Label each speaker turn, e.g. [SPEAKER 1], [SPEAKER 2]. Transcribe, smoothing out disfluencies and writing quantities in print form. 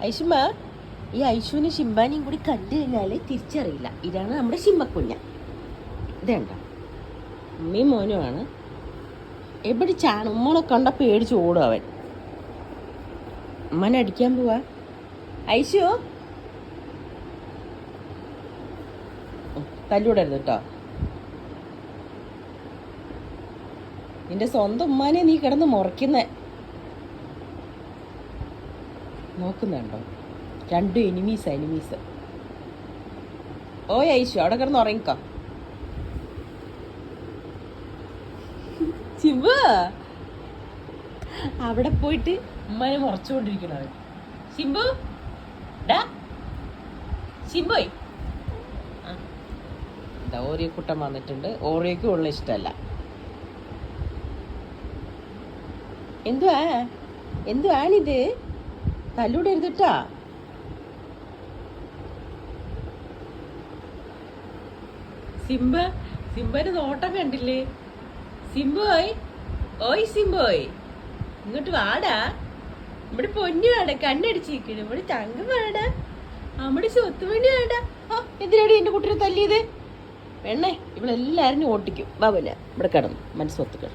[SPEAKER 1] ഐഷുമ്മ, ഈ ഐഷുവിന് ശിംബാനിയും കൂടി കണ്ടു കഴിഞ്ഞാൽ തിരിച്ചറിയില്ല. ഇതാണ് നമ്മുടെ ശിമ്മക്കുഞ്ഞ. ഇതേണ്ട ഉമ്മയും മോനുമാണ്. എവിടെ ചാണ് ഉമ്മളെ കണ്ട പേടിച്ച് ഓടും അവൻ. ഉമ്മനെ അടിക്കാൻ പോവാ. ഐഷു തല്ലൂടരുത് കേട്ടോ. നിന്റെ സ്വന്തം ഉമ്മാനെ നീ കിടന്ന് മുറയ്ക്കുന്നേ നോക്കുന്നുണ്ടോ? രണ്ടും എനിമീസ്. ഓ ഐശു അവിടെ കിടന്ന് ഉറങ്ങിക്കോ. ശിവ അവിടെ പോയിട്ട് ഉമ്മനെ മുറച്ചുകൊണ്ടിരിക്കണ അവൻ. ശിംബു ഡാ ശിംബോയ്. ഓറിയോ കുട്ടൻ വന്നിട്ടുണ്ട്. ഓറിയോക്കും ഉള്ള ഇഷ്ടമല്ല. എന്തുവാണിത്? തല്ലൂടരുത് കേട്ടാ. സിംബന് നോട്ടം കണ്ടില്ലേ? സിംബോയ്, ഓയ് സിംബോയ്, ഇങ്ങോട്ട് വാടാ. ഇവിടെ പൊന്നു വേണ്ട, കണ്ണടിച്ചിരിക്കണ. ഇവിടെ തങ്കം വേണ്ട, നമ്മുടെ സ്വത്തുമണി വേണ്ട. എന്തിനാടി എന്റെ കുട്ടിനെ തല്ലിയത്? പെണ്ണേ, ഇവളെല്ലാരും ഓട്ടിക്കും. ബാബുല ഇവിടെ കിടന്നു മനസ്സൊത്തുക്കൾ.